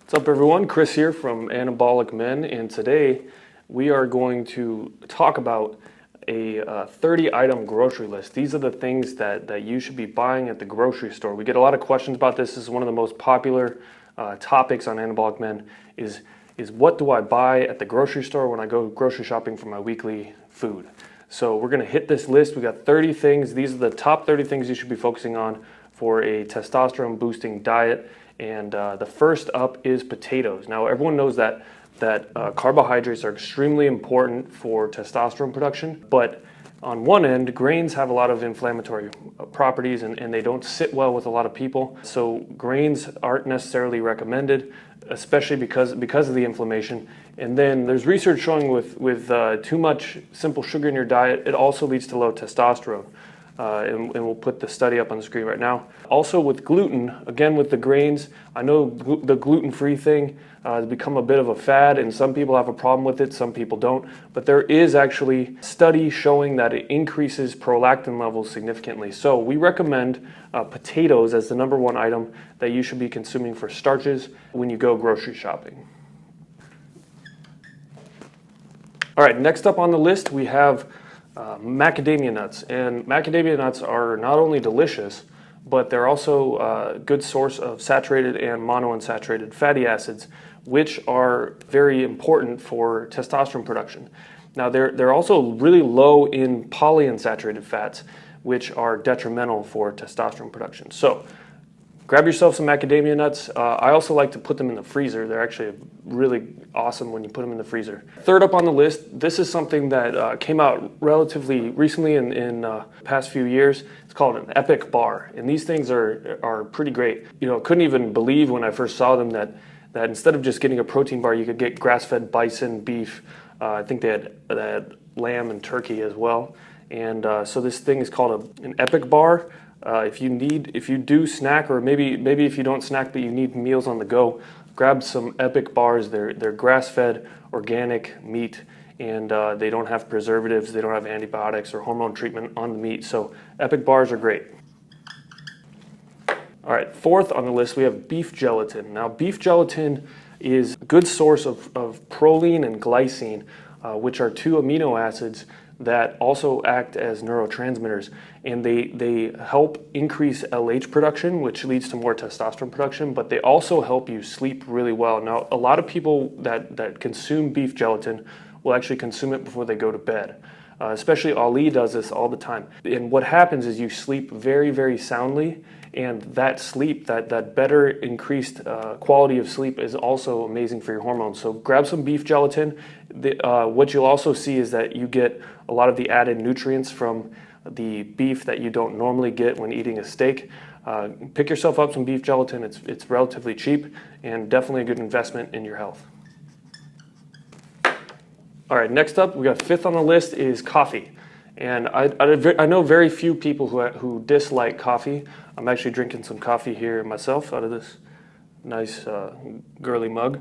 What's up everyone, Chris here from Anabolic Men, and today we are going to talk about a 30 item grocery list. These are the things that you should be buying at the grocery store. We get a lot of questions about this. This is one of the most popular topics on Anabolic Men is what do I buy at the grocery store when I go grocery shopping for my weekly food. So we're going to hit this list. We got 30 things. These are the top 30 things you should be focusing on for a testosterone boosting diet. And the first up is potatoes. Now everyone knows that carbohydrates are extremely important for testosterone production, but on one end, grains have a lot of inflammatory properties and they don't sit well with a lot of people. So grains aren't necessarily recommended, especially because of the inflammation. And then there's research showing with too much simple sugar in your diet, it also leads to low testosterone. And we'll put the study up on the screen right now. Also with gluten, again with the grains, I know the gluten-free thing has become a bit of a fad and some people have a problem with it, some people don't. But there is actually study showing that it increases prolactin levels significantly. So we recommend potatoes as the #1 item that you should be consuming for starches when you go grocery shopping. All right, next up on the list we have macadamia nuts, and macadamia nuts are not only delicious, but they're also a good source of saturated and monounsaturated fatty acids, which are very important for testosterone production. Now they're also really low in polyunsaturated fats, which are detrimental for testosterone production. So grab yourself some macadamia nuts. I also like to put them in the freezer. They're actually really awesome when you put them in the freezer. Third up on the list, this is something that came out relatively recently in the past few years. It's called an Epic bar, and these things are pretty great. You know, couldn't even believe when I first saw them that instead of just getting a protein bar, you could get grass-fed bison, beef. I think they had lamb and turkey as well. And so this thing is called an Epic bar. If you do snack, or maybe if you don't snack but you need meals on the go, grab some Epic bars. They're grass-fed, organic meat, and they don't have preservatives, they don't have antibiotics or hormone treatment on the meat. So Epic bars are great. All right, fourth on the list we have beef gelatin. Now beef gelatin is a good source of proline and glycine, which are two amino acids that also act as neurotransmitters, and they help increase LH production, which leads to more testosterone production, but they also help you sleep really well. Now, a lot of people that consume beef gelatin will actually consume it before they go to bed. Especially Ali does this all the time. And what happens is you sleep very, very soundly, and that sleep, that better increased quality of sleep is also amazing for your hormones. So grab some beef gelatin. What you'll also see is that you get a lot of the added nutrients from the beef that you don't normally get when eating a steak. Pick yourself up some beef gelatin. It's relatively cheap and definitely a good investment in your health. All right, next up, we got fifth on the list is coffee. And I know very few people who dislike coffee. I'm actually drinking some coffee here myself out of this nice girly mug.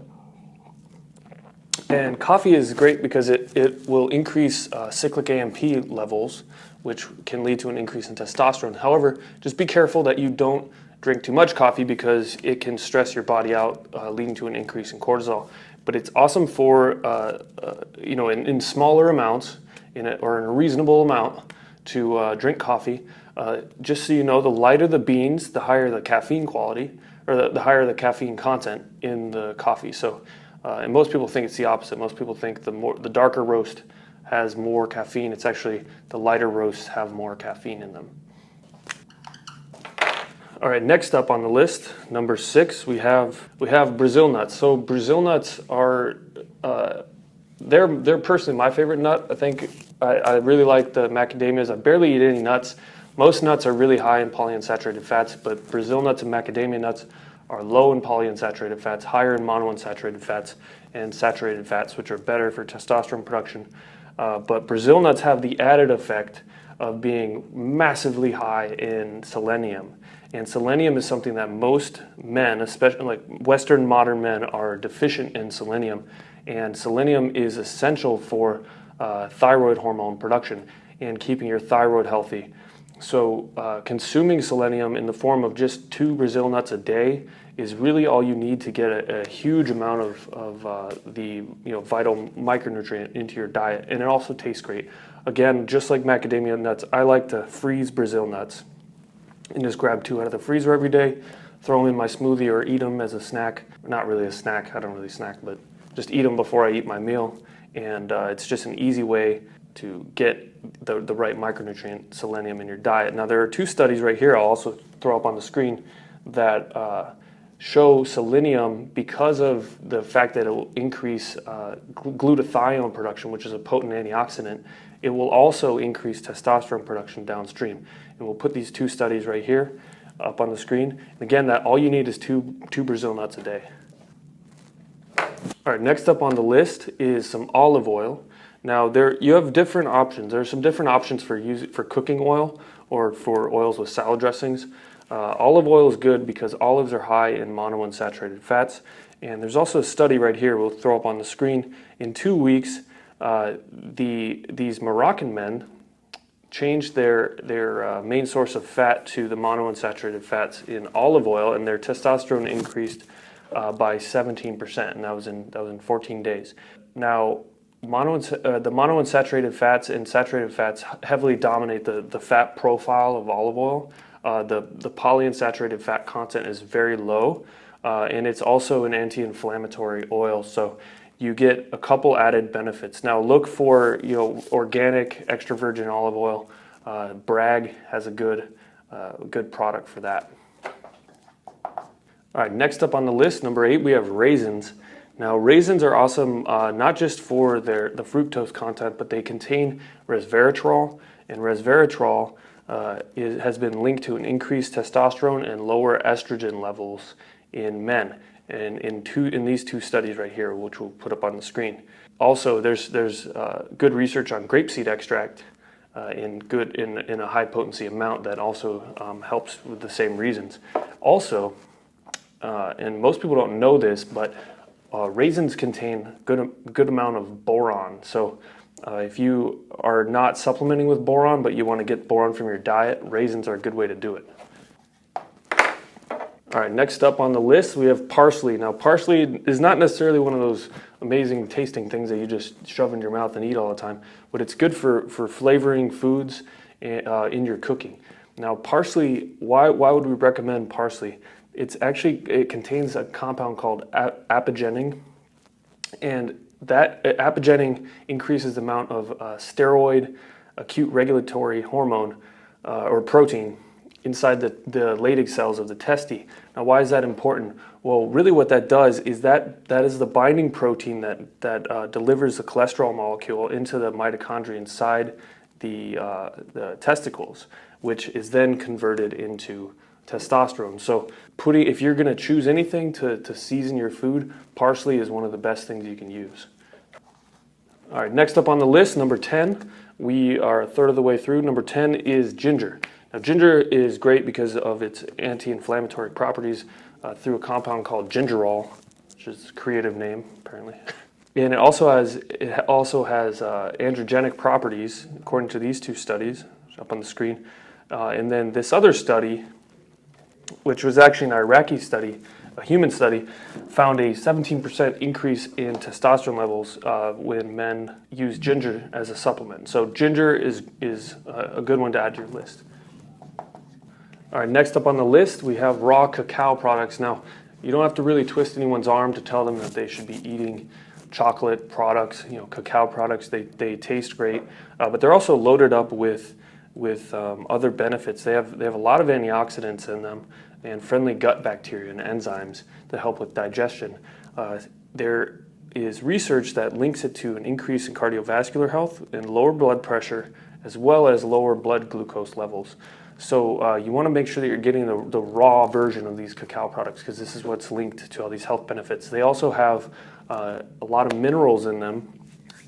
And coffee is great because it will increase cyclic AMP levels, which can lead to an increase in testosterone. However, just be careful that you don't drink too much coffee because it can stress your body out, leading to an increase in cortisol. But it's awesome for, in smaller amounts, or in a reasonable amount to drink coffee. Just so you know, the lighter the beans, the higher the caffeine quality, or the higher the caffeine content in the coffee. So, and most people think it's the opposite. Most people think the darker roast has more caffeine. It's actually the lighter roasts have more caffeine in them. All right, next up on the list, number 6, we have Brazil nuts. So Brazil nuts are they're personally my favorite nut. I think I really like the macadamias. I barely eat any nuts. Most nuts are really high in polyunsaturated fats, but Brazil nuts and macadamia nuts are low in polyunsaturated fats, higher in monounsaturated fats and saturated fats, which are better for testosterone production. But Brazil nuts have the added effect of being massively high in selenium. And selenium is something that most men, especially like Western modern men, are deficient in selenium. And selenium is essential for thyroid hormone production and keeping your thyroid healthy. So consuming selenium in the form of just 2 Brazil nuts a day is really all you need to get a huge amount of the vital micronutrient into your diet, and it also tastes great. Again, just like macadamia nuts, I like to freeze Brazil nuts and just grab 2 out of the freezer every day, throw them in my smoothie or eat them as a snack. Not really a snack, I don't really snack, but just eat them before I eat my meal. And it's just an easy way to get the right micronutrient selenium in your diet. Now there are 2 studies right here I'll also throw up on the screen that show selenium, because of the fact that it will increase glutathione production, which is a potent antioxidant. It will also increase testosterone production downstream. And we'll put these 2 studies right here up on the screen. And again, that all you need is two Brazil nuts a day. All right, next up on the list is some olive oil. Now you have different options. There are some different options for cooking oil or for oils with salad dressings. Olive oil is good because olives are high in monounsaturated fats. And there's also a study right here we'll throw up on the screen. In 2 weeks, these Moroccan men changed their main source of fat to the monounsaturated fats in olive oil, and their testosterone increased by 17%, and that was in 14 days. Now, the monounsaturated fats and saturated fats heavily dominate the fat profile of olive oil. The polyunsaturated fat content is very low, and it's also an anti-inflammatory oil, so you get a couple added benefits. Now look for organic extra virgin olive oil. Bragg has a good product for that. All right, next up on the list, number 8, we have raisins. Now raisins are awesome, not just for the fructose content, but they contain resveratrol, and resveratrol has been linked to an increased testosterone and lower estrogen levels in men, and in these 2 studies right here, which we'll put up on the screen. Also, there's good research on grapeseed extract in a high potency amount that also helps with the same reasons. Also, and most people don't know this, but raisins contain good amount of boron. So if you are not supplementing with boron, but you want to get boron from your diet, raisins are a good way to do it. All right, next up on the list, we have parsley. Now, parsley is not necessarily one of those amazing tasting things that you just shove in your mouth and eat all the time, but it's good for flavoring foods in your cooking. Now, parsley, why would we recommend parsley? It contains a compound called apigenin, and that apigenin increases the amount of steroid acute regulatory hormone or protein inside the Leydig cells of the testes. Now, why is that important? Well, really what that does is that is the binding protein that delivers the cholesterol molecule into the mitochondria inside the testicles, which is then converted into testosterone. So if you're going to choose anything to season your food, parsley is one of the best things you can use. All right, next up on the list, number 10, we are a third of the way through. Number 10 is ginger. Now, ginger is great because of its anti-inflammatory properties through a compound called gingerol, which is a creative name, apparently. And it also has androgenic properties, according to these 2 studies, up on the screen. And then this other study, which was actually an Iraqi study, a human study, found a 17% increase in testosterone levels when men use ginger as a supplement. So ginger is a good one to add to your list. All right, next up on the list, we have raw cacao products. Now, you don't have to really twist anyone's arm to tell them that they should be eating chocolate products, cacao products. They taste great, but they're also loaded up with other benefits. They have a lot of antioxidants in them and friendly gut bacteria and enzymes to help with digestion. There is research that links it to an increase in cardiovascular health and lower blood pressure, as well as lower blood glucose levels. So you want to make sure that you're getting the raw version of these cacao products, because this is what's linked to all these health benefits. They also have a lot of minerals in them.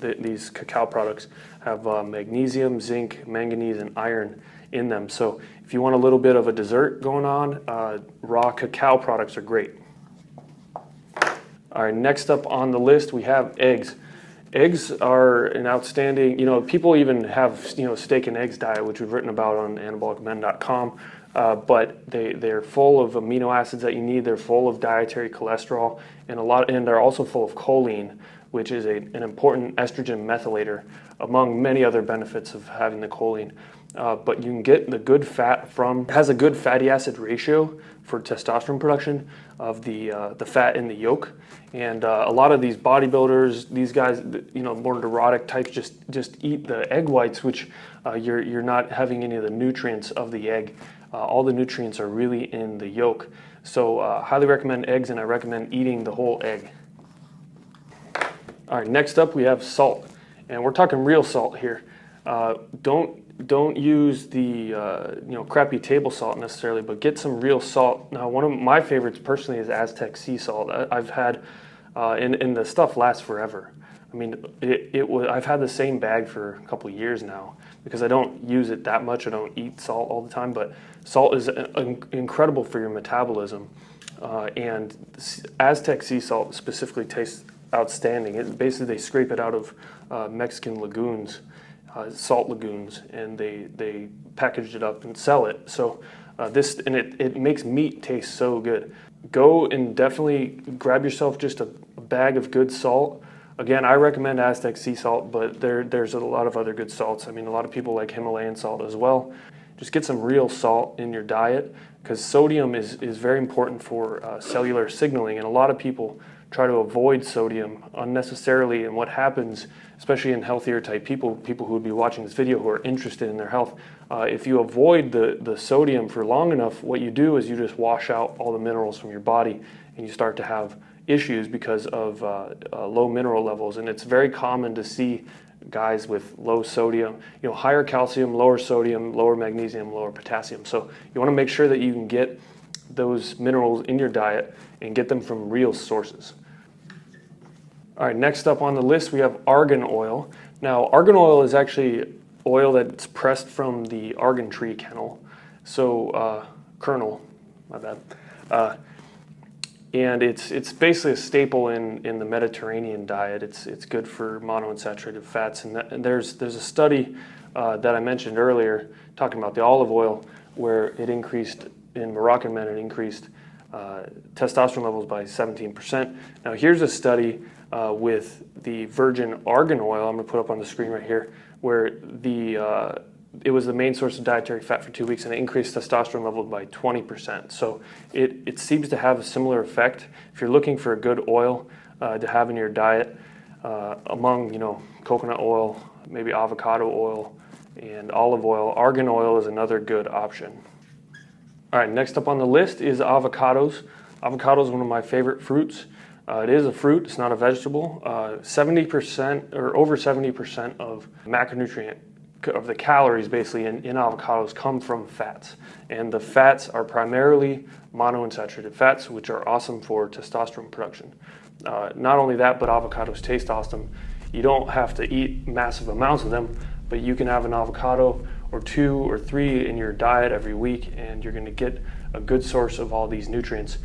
These cacao products have magnesium, zinc, manganese, and iron in them. So if you want a little bit of a dessert going on, raw cacao products are great. All right, next up on the list, we have eggs. Eggs are an outstanding, people even have, steak and eggs diet, which we've written about on anabolicmen.com. But they're full of amino acids that you need. They're full of dietary cholesterol, and they're also full of choline, which is an important estrogen methylator, among many other benefits of having the choline. But you can get the good fat from, it has a good fatty acid ratio for testosterone production of the fat in the yolk. And a lot of these bodybuilders, these guys, more neurotic types, just eat the egg whites, which you're not having any of the nutrients of the egg. All the nutrients are really in the yolk. So highly recommend eggs, and I recommend eating the whole egg. All right, next up we have salt, and we're talking real salt here. Don't use the crappy table salt necessarily, but get some real salt. Now, one of my favorites personally is Aztec sea salt. I've had, and the stuff lasts forever. I mean, I've had the same bag for a couple of years now because I don't use it that much. I don't eat salt all the time, but salt is incredible for your metabolism. And Aztec sea salt specifically tastes outstanding. Basically, they scrape it out of Mexican lagoons, salt lagoons, and they package it up and sell it. So it makes meat taste so good. Go and definitely grab yourself just a bag of good salt. Again, I recommend Aztec sea salt, but there's a lot of other good salts. I mean, a lot of people like Himalayan salt as well. Just get some real salt in your diet, because sodium is very important for cellular signaling, and a lot of people try to avoid sodium unnecessarily. And what happens, especially in healthier type people who would be watching this video who are interested in their health, if you avoid the sodium for long enough, what you do is you just wash out all the minerals from your body, and you start to have issues because of low mineral levels. And it's very common to see guys with low sodium, higher calcium, lower sodium, lower magnesium, lower potassium. So you want to make sure that you can get those minerals in your diet and get them from real sources. All right, next up on the list we have argan oil. Now, argan oil is actually oil that's pressed from the argan tree kernel. So kernel, my bad. And it's basically a staple in the Mediterranean diet. It's good for monounsaturated fats. And there's a study that I mentioned earlier talking about the olive oil, where it increased in Moroccan men, it increased testosterone levels by 17%. Now here's a study with the virgin argan oil. I'm going to put up on the screen right here, where it was the main source of dietary fat for 2 weeks, and it increased testosterone levels by 20%. So it seems to have a similar effect. If you're looking for a good oil to have in your diet, among coconut oil, maybe avocado oil, and olive oil, argan oil is another good option. All right, next up on the list is avocados. Avocado is one of my favorite fruits. It is a fruit, it's not a vegetable. 70% or over 70% of macronutrient of the calories basically in avocados come from fats, and the fats are primarily monounsaturated fats, which are awesome for testosterone production. Not only that, but avocados taste awesome. You don't have to eat massive amounts of them, but you can have an avocado or 2 or 3 in your diet every week, and you're going to get a good source of all these nutrients.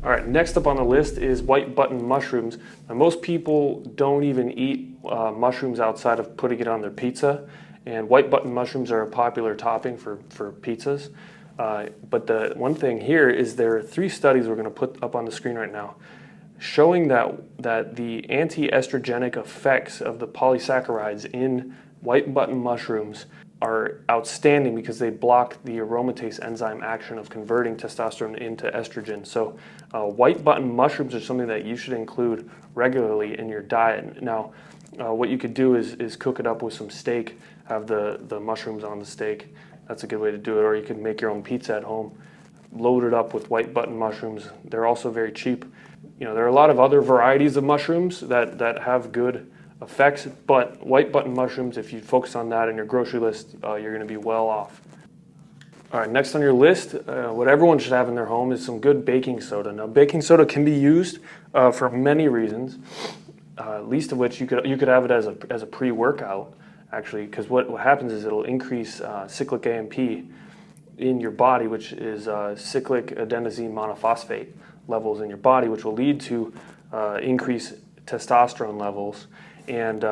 All right, next up on the list is white button mushrooms. Now, most people don't even eat mushrooms outside of putting it on their pizza, and white button mushrooms are a popular topping for pizzas. But the one thing here is there are 3 studies we're going to put up on the screen right now showing that the anti-estrogenic effects of the polysaccharides in white button mushrooms are outstanding because they block the aromatase enzyme action of converting testosterone into estrogen. So white button mushrooms are something that you should include regularly in your diet. Now, what you could do is cook it up with some steak, have the mushrooms on the steak. That's a good way to do it. Or you can make your own pizza at home, load it up with white button mushrooms. They're also very cheap. There are a lot of other varieties of mushrooms that have good effects, but white button mushrooms, if you focus on that in your grocery list, you're going to be well off. All right, next on your list, what everyone should have in their home is some good baking soda. Now, baking soda can be used for many reasons, least of which you could have it as a pre-workout, actually, because what happens is it'll increase cyclic AMP in your body, which is cyclic adenosine monophosphate levels in your body, which will lead to increase testosterone levels. And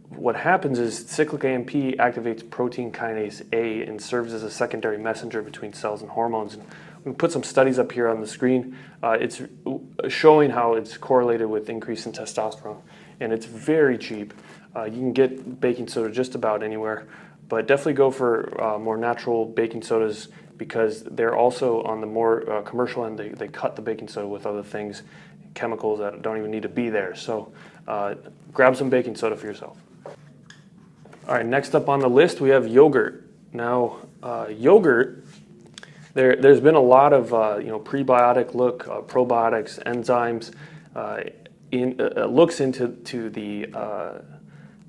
what happens is cyclic AMP activates protein kinase A and serves as a secondary messenger between cells and hormones. And we put some studies up here on the screen. It's showing how it's correlated with increase in testosterone, and it's very cheap. You can get baking soda just about anywhere, but definitely go for more natural baking sodas, because they're also on the more commercial end. They cut the baking soda with other things, chemicals that don't even need to be there. So grab some baking soda for yourself. All right, next up on the list we have yogurt. Now, yogurt, there's been a lot of prebiotic look, probiotics, enzymes. Looks into the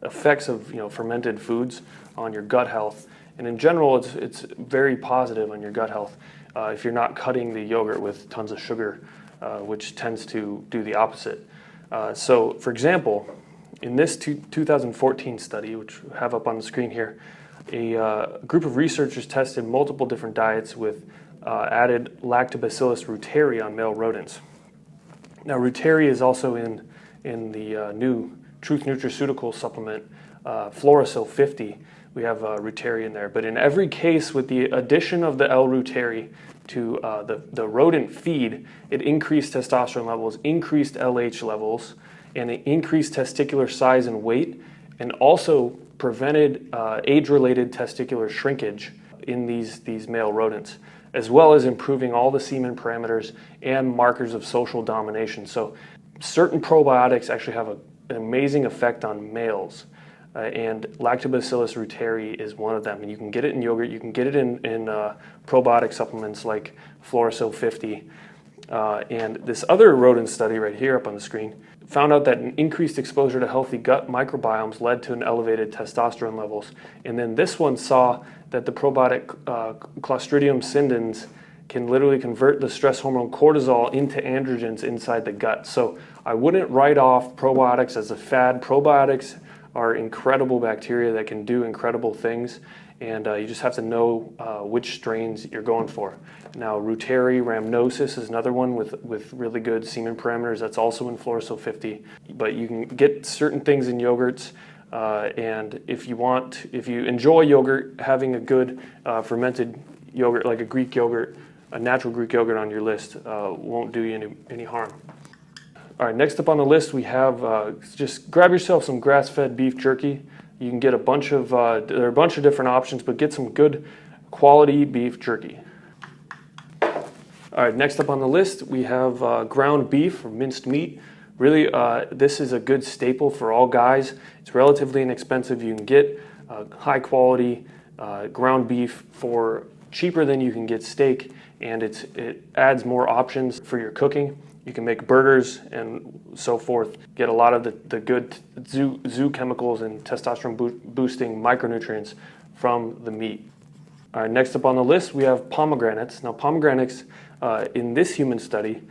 effects of fermented foods on your gut health, and in general, it's very positive on your gut health if you're not cutting the yogurt with tons of sugar, which tends to do the opposite. So, for example, in this 2014 study, which we have up on the screen here, a group of researchers tested multiple different diets with added Lactobacillus reuteri on male rodents. Now, reuteri is also in the new Truth Nutraceutical supplement, Fluorosil 50. We have reuteri in there. But in every case, with the addition of the L-reuteri to the rodent feed, it increased testosterone levels, increased LH levels, and it increased testicular size and weight, and also prevented age-related testicular shrinkage in these male rodents, as well as improving all the semen parameters and markers of social domination. So certain probiotics actually have an amazing effect on males, and Lactobacillus reuteri is one of them. And you can get it in yogurt, you can get it in probiotic supplements like Fluorosil 50. And this other rodent study right here up on the screen found out that an increased exposure to healthy gut microbiomes led to an elevated testosterone levels. And then this one saw that the probiotic Clostridium scindens can literally convert the stress hormone cortisol into androgens inside the gut. So I wouldn't write off probiotics as a fad. Probiotics are incredible bacteria that can do incredible things, and you just have to know which strains you're going for. Now, reuteri rhamnosus is another one with really good semen parameters. That's also in Fluorosil 50. But you can get certain things in yogurts, and if you enjoy yogurt, having a good fermented yogurt like a Greek yogurt, a natural Greek yogurt on your list won't do you any harm. All right, next up on the list we have, just grab yourself some grass-fed beef jerky. You can get a bunch of, there are a bunch of different options, but get some good quality beef jerky. All right, next up on the list we have ground beef or minced meat. Really, this is a good staple for all guys. It's relatively inexpensive. You can get high quality ground beef for cheaper than you can get steak, and it adds more options for your cooking. You can make burgers and so forth. Get a lot of the good zoo chemicals and testosterone boosting micronutrients from the meat. All right, next up on the list we have pomegranates. Now, pomegranates in this human study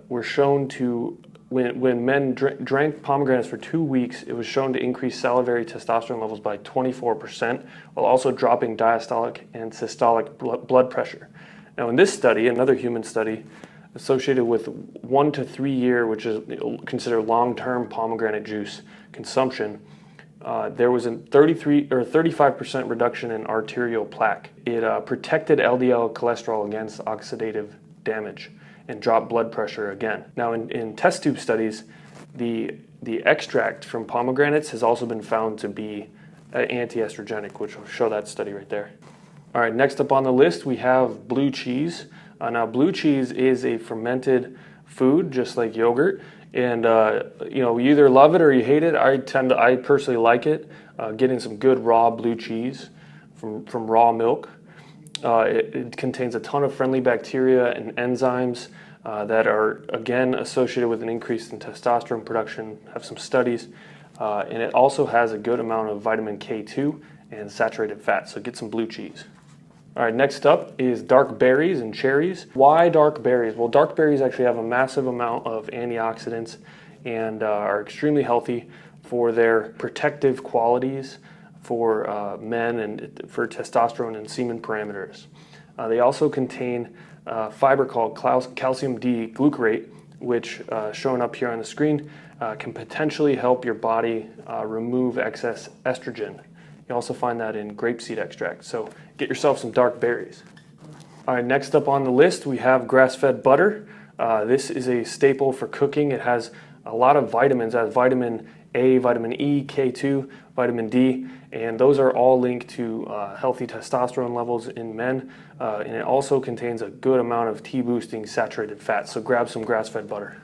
were shown to, when men drank pomegranates for 2 weeks, it was shown to increase salivary testosterone levels by 24%, while also dropping diastolic and systolic blood pressure. Now, in this study, another human study associated with 1 to 3 year, which is considered long-term pomegranate juice consumption, there was a 35% reduction in arterial plaque. It protected LDL cholesterol against oxidative damage and dropped blood pressure again. Now, in test tube studies, the extract from pomegranates has also been found to be anti-estrogenic, which will show that study right there. All right, next up on the list we have blue cheese. Now, blue cheese is a fermented food, just like yogurt, and you either love it or you hate it. I personally like it. Getting some good raw blue cheese from raw milk. It contains a ton of friendly bacteria and enzymes that are again associated with an increase in testosterone production. Have some studies, and it also has a good amount of vitamin K2 and saturated fat. So get some blue cheese. All right, next up is dark berries and cherries. Why dark berries? Well, dark berries actually have a massive amount of antioxidants and are extremely healthy for their protective qualities for men and for testosterone and semen parameters. They also contain fiber called calcium D glucarate, which shown up here on the screen, can potentially help your body remove excess estrogen. You also find that in grapeseed extract, so get yourself some dark berries. All right, next up on the list we have grass-fed butter. This is a staple for cooking. It has a lot of vitamins, as vitamin A, vitamin E, K2, vitamin D, and those are all linked to healthy testosterone levels in men. And it also contains a good amount of T-boosting saturated fat, so grab some grass-fed butter.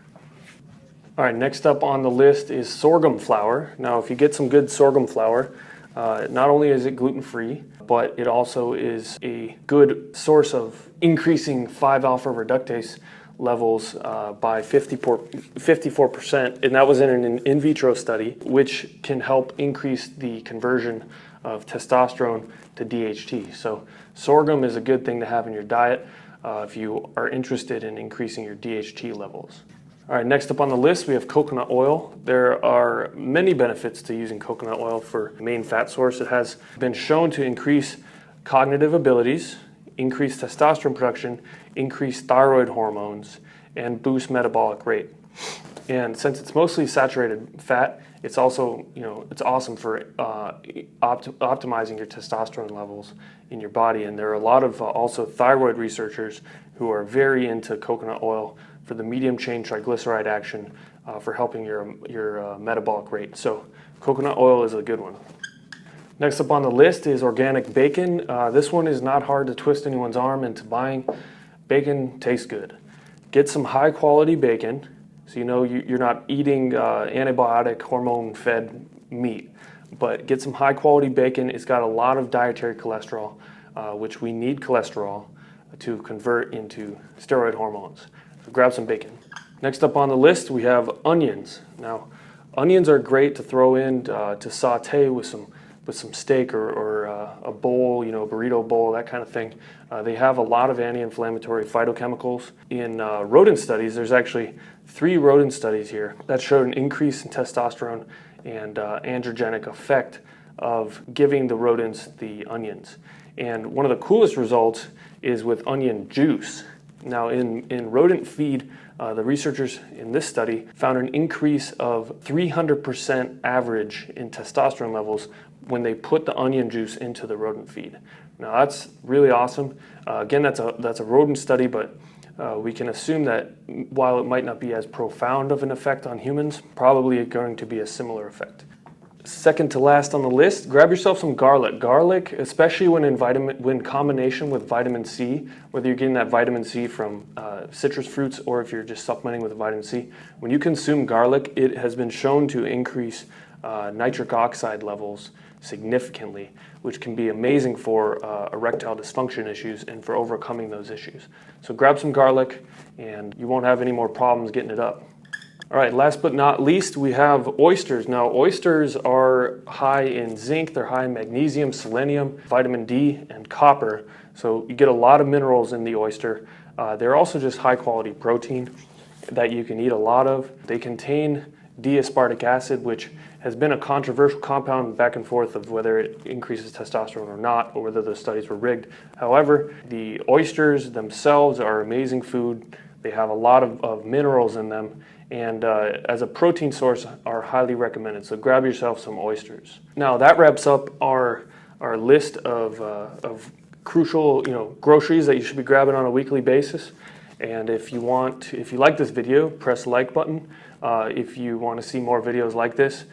All right, next up on the list is sorghum flour. Now, if you get some good sorghum flour, not only is it gluten-free, but it also is a good source of increasing 5-alpha reductase levels by 54%, and that was in an in vitro study, which can help increase the conversion of testosterone to DHT. So sorghum is a good thing to have in your diet if you are interested in increasing your DHT levels. All right, next up on the list, we have coconut oil. There are many benefits to using coconut oil for main fat source. It has been shown to increase cognitive abilities, increase testosterone production, increase thyroid hormones, and boost metabolic rate. And since it's mostly saturated fat, it's also, it's awesome for optimizing your testosterone levels in your body. And there are a lot of also thyroid researchers who are very into coconut oil for the medium chain triglyceride action for helping your metabolic rate. So coconut oil is a good one. Next up on the list is organic bacon. This one is not hard to twist anyone's arm into buying. Bacon tastes good. Get some high quality bacon, so you're not eating antibiotic hormone fed meat, but get some high quality bacon. It's got a lot of dietary cholesterol, which we need cholesterol to convert into steroid hormones. So grab some bacon. Next up on the list we have onions. Now, onions are great to throw in to saute with some steak or a bowl, a burrito bowl, that kind of thing. They have a lot of anti-inflammatory phytochemicals. In rodent studies, there's actually 3 rodent studies here that showed an increase in testosterone and androgenic effect of giving the rodents the onions. And one of the coolest results is with onion juice. Now, in rodent feed, the researchers in this study found an increase of 300% average in testosterone levels when they put the onion juice into the rodent feed. Now, that's really awesome. Again, that's a rodent study, but we can assume that while it might not be as profound of an effect on humans, probably going to be a similar effect. Second to last on the list, grab yourself some garlic. Garlic, especially when in combination with vitamin C, whether you're getting that vitamin C from citrus fruits or if you're just supplementing with vitamin C, when you consume garlic, it has been shown to increase nitric oxide levels significantly, which can be amazing for erectile dysfunction issues and for overcoming those issues. So grab some garlic and you won't have any more problems getting it up. All right, last but not least, we have oysters. Now, oysters are high in zinc, they're high in magnesium, selenium, vitamin D, and copper. So you get a lot of minerals in the oyster. They're also just high quality protein that you can eat a lot of. They contain D-aspartic acid, which has been a controversial compound back and forth of whether it increases testosterone or not, or whether those studies were rigged. However, the oysters themselves are amazing food. They have a lot of minerals in them, and as a protein source are highly recommended. So grab yourself some oysters. Now that wraps up our list of crucial groceries that you should be grabbing on a weekly basis. And if you like this video, press the like button. If you want to see more videos like this,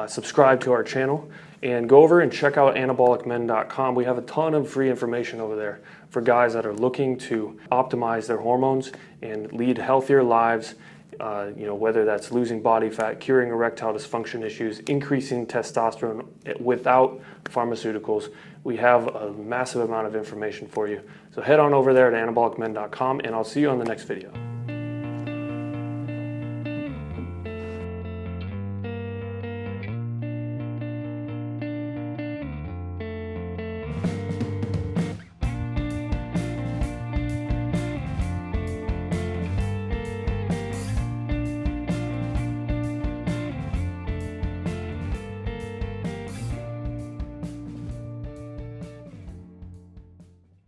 subscribe to our channel and go over and check out anabolicmen.com. We have a ton of free information over there for guys that are looking to optimize their hormones and lead healthier lives. Whether that's losing body fat, curing erectile dysfunction issues, increasing testosterone without pharmaceuticals. We have a massive amount of information for you. So head on over there at anabolicmen.com and I'll see you on the next video.